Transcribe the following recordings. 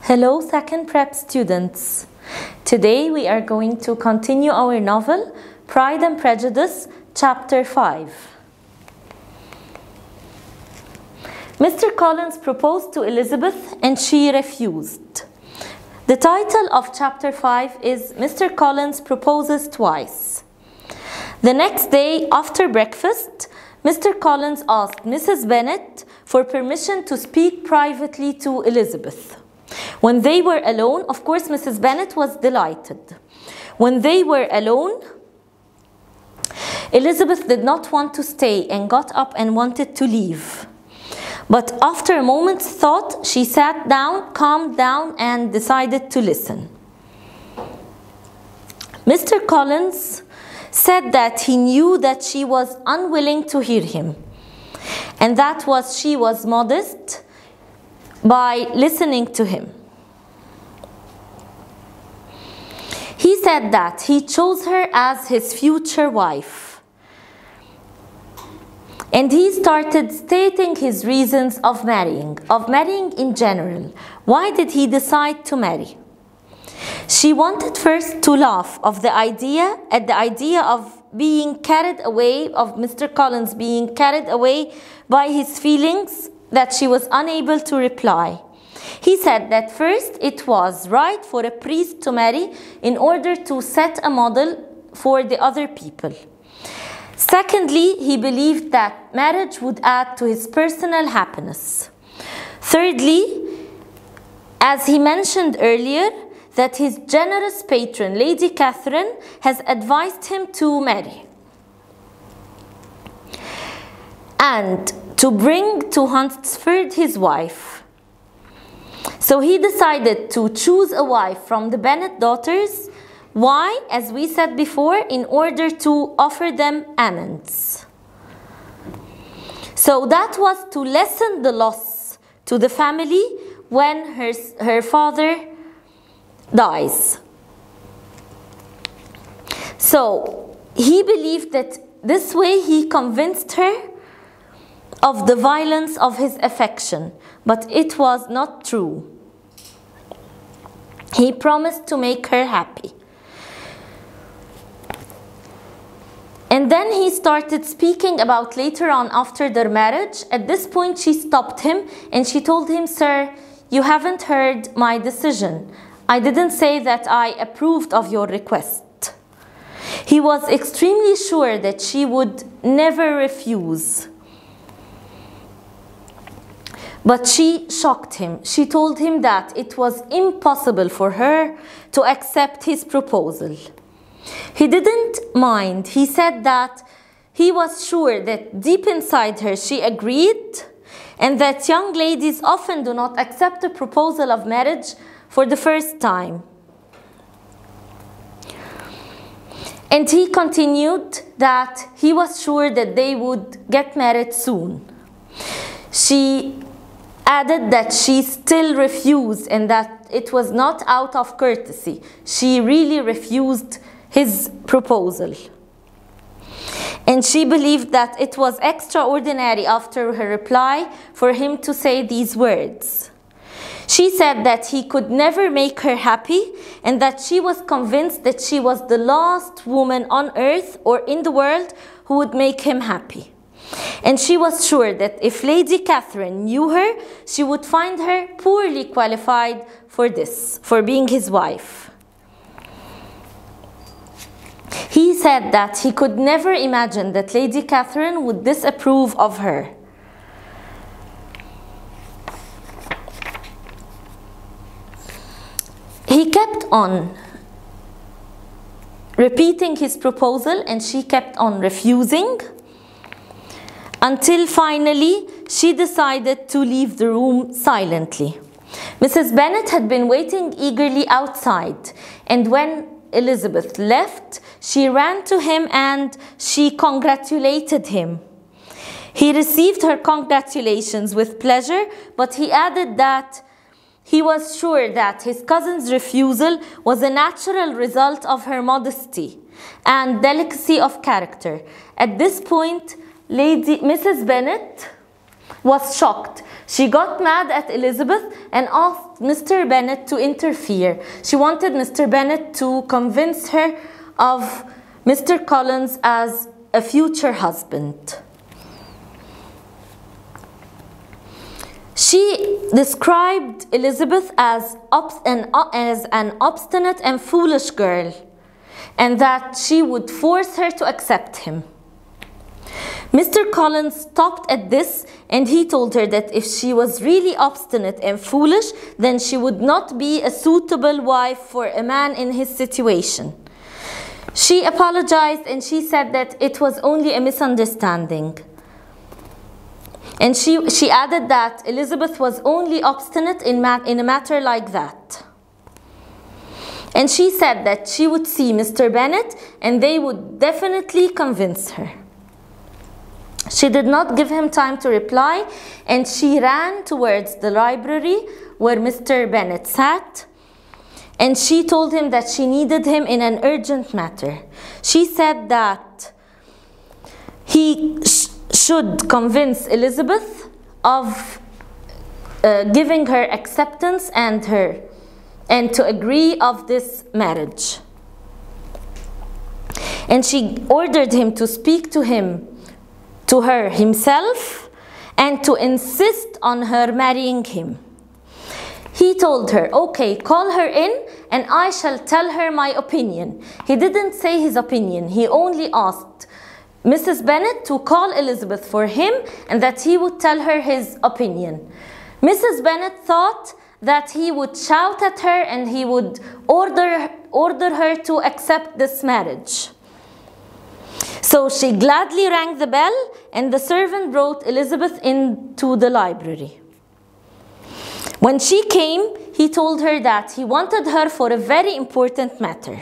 Hello, second prep students. Today we are going to continue our novel, Pride and Prejudice, Chapter 5. Mr. Collins proposed to Elizabeth and she refused. The title of Chapter 5 is Mr. Collins Proposes Twice. The next day after breakfast, Mr. Collins asked Mrs. Bennet for permission to speak privately to Elizabeth. When they were alone, of course, Mrs. Bennet was delighted. When they were alone, Elizabeth did not want to stay and got up and wanted to leave. But after a moment's thought, she sat down, calmed down, and decided to listen. Mr. Collins said that he knew that she was unwilling to hear him, and that she was modest by listening to him. He said that he chose her as his future wife, and he started stating his reasons of marrying in general. Why did he decide to marry? She wanted first to laugh at the idea of being carried away, of Mr. Collins being carried away by his feelings, that she was unable to reply. He said that first it was right for a priest to marry in order to set a model for the other people. Secondly, he believed that marriage would add to his personal happiness. Thirdly, as he mentioned earlier, that his generous patron, Lady Catherine, has advised him to marry and to bring to Hunsford his wife. So he decided to choose a wife from the Bennet daughters. Why? As we said before, in order to offer them amends. So that was to lessen the loss to the family when her father dies. So he believed that this way he convinced her of the violence of his affection, but it was not true. He promised to make her happy. And then he started speaking about later on after their marriage. At this point she stopped him and she told him, "Sir, you haven't heard my decision. I didn't say that I approved of your request." He was extremely sure that she would never refuse. But she shocked him. She told him that it was impossible for her to accept his proposal. He didn't mind. He said that he was sure that deep inside her she agreed, and that young ladies often do not accept a proposal of marriage for the first time. And he continued that he was sure that they would get married soon. She added that she still refused and that it was not out of courtesy. She really refused his proposal. And she believed that it was extraordinary after her reply for him to say these words. She said that he could never make her happy and that she was convinced that she was the last woman on earth or in the world who would make him happy. And she was sure that if Lady Catherine knew her, she would find her poorly qualified for this, for being his wife. He said that he could never imagine that Lady Catherine would disapprove of her. He kept on repeating his proposal and she kept on refusing, until finally she decided to leave the room silently. Mrs. Bennet had been waiting eagerly outside, and when Elizabeth left, she ran to him and she congratulated him. He received her congratulations with pleasure, but he added that he was sure that his cousin's refusal was a natural result of her modesty and delicacy of character. At this point, Mrs. Bennet was shocked. She got mad at Elizabeth and asked Mr. Bennet to interfere. She wanted Mr. Bennet to convince her of Mr. Collins as a future husband. She described Elizabeth as an obstinate and foolish girl, and that she would force her to accept him. Mr. Collins stopped at this, and he told her that if she was really obstinate and foolish, then she would not be a suitable wife for a man in his situation. She apologized and she said that it was only a misunderstanding. And she added that Elizabeth was only obstinate in a matter like that. And she said that she would see Mr. Bennet and they would definitely convince her. She did not give him time to reply, and she ran towards the library where Mr. Bennet sat, and she told him that she needed him in an urgent matter. She said that he should convince Elizabeth of giving her acceptance and to agree of this marriage. And she ordered him to speak to her himself and to insist on her marrying him. He told her, okay, call her in and I shall tell her my opinion. He didn't say his opinion. He only asked Mrs. Bennet to call Elizabeth for him and that he would tell her his opinion. Mrs. Bennet thought that he would shout at her and he would order her to accept this marriage. So she gladly rang the bell, and the servant brought Elizabeth into the library. When she came, he told her that he wanted her for a very important matter.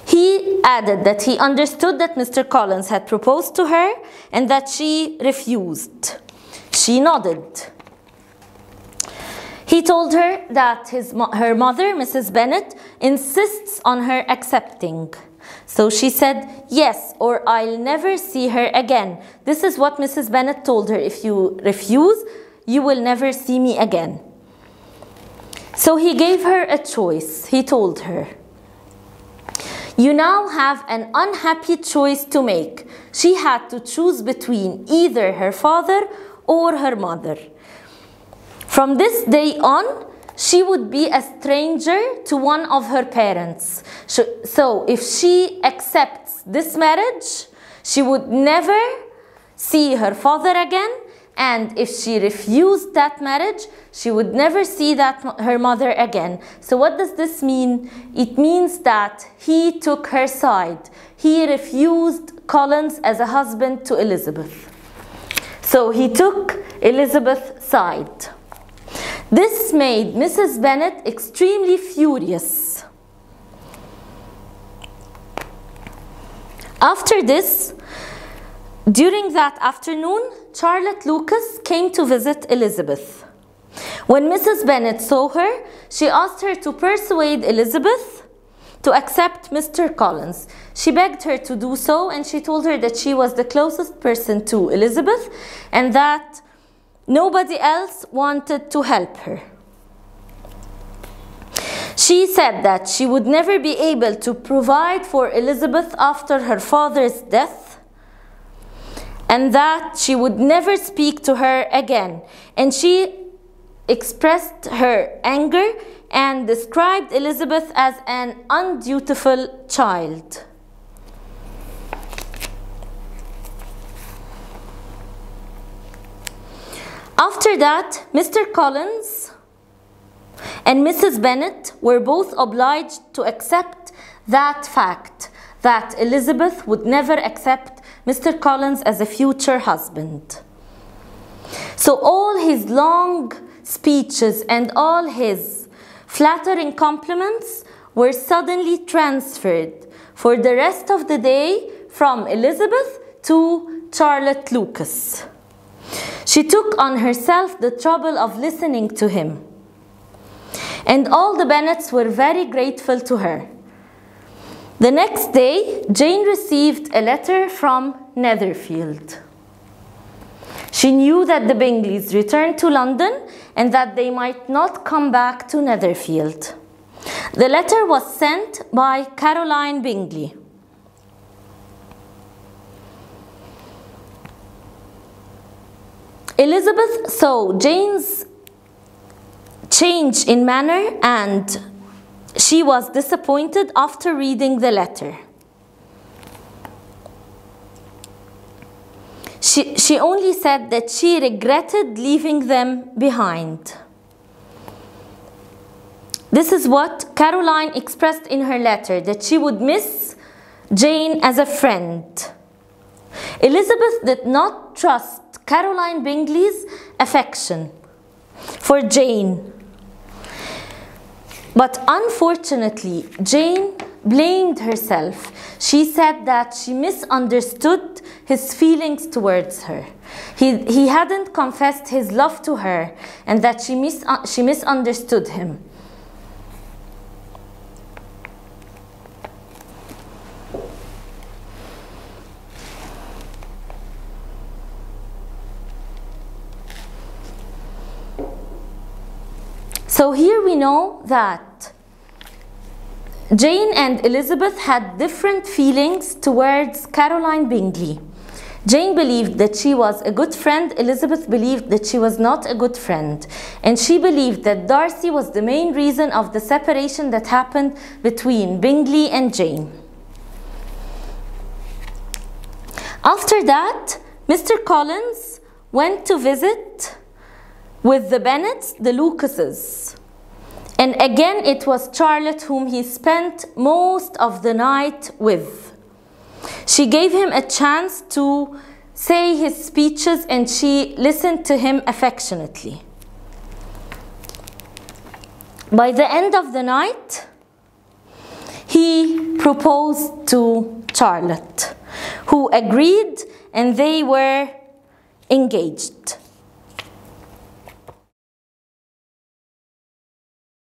He added that he understood that Mr. Collins had proposed to her and that she refused. She nodded. He told her that her mother, Mrs. Bennet, insists on her accepting. So she said, yes, or I'll never see her again. This is what Mrs. Bennet told her. If you refuse, you will never see me again. So he gave her a choice. He told her, you now have an unhappy choice to make. She had to choose between either her father or her mother. From this day on, she would be a stranger to one of her parents. So if she accepts this marriage, she would never see her father again. And if she refused that marriage, she would never see her mother again. So what does this mean? It means that he took her side. He refused Collins as a husband to Elizabeth. So he took Elizabeth's side. This made Mrs. Bennet extremely furious. After this, during that afternoon, Charlotte Lucas came to visit Elizabeth. When Mrs. Bennet saw her, she asked her to persuade Elizabeth to accept Mr. Collins. She begged her to do so, and she told her that she was the closest person to Elizabeth and that nobody else wanted to help her. She said that she would never be able to provide for Elizabeth after her father's death, and that she would never speak to her again. And she expressed her anger and described Elizabeth as an undutiful child. After that, Mr. Collins and Mrs. Bennet were both obliged to accept that fact, that Elizabeth would never accept Mr. Collins as a future husband. So all his long speeches and all his flattering compliments were suddenly transferred for the rest of the day from Elizabeth to Charlotte Lucas. She took on herself the trouble of listening to him. And all the Bennets were very grateful to her. The next day, Jane received a letter from Netherfield. She knew that the Bingleys returned to London and that they might not come back to Netherfield. The letter was sent by Caroline Bingley. Elizabeth saw Jane's change in manner and she was disappointed after reading the letter. She only said that she regretted leaving them behind. This is what Caroline expressed in her letter, that she would miss Jane as a friend. Elizabeth did not trust Caroline Bingley's affection for Jane. But unfortunately, Jane blamed herself. She said that she misunderstood his feelings towards her. He hadn't confessed his love to her and that she misunderstood him. So here we know that Jane and Elizabeth had different feelings towards Caroline Bingley. Jane believed that she was a good friend. Elizabeth believed that she was not a good friend. And she believed that Darcy was the main reason of the separation that happened between Bingley and Jane. After that, Mr. Collins went to visit with the Bennets, the Lucases. And again, it was Charlotte whom he spent most of the night with. She gave him a chance to say his speeches and she listened to him affectionately. By the end of the night, he proposed to Charlotte, who agreed, and they were engaged.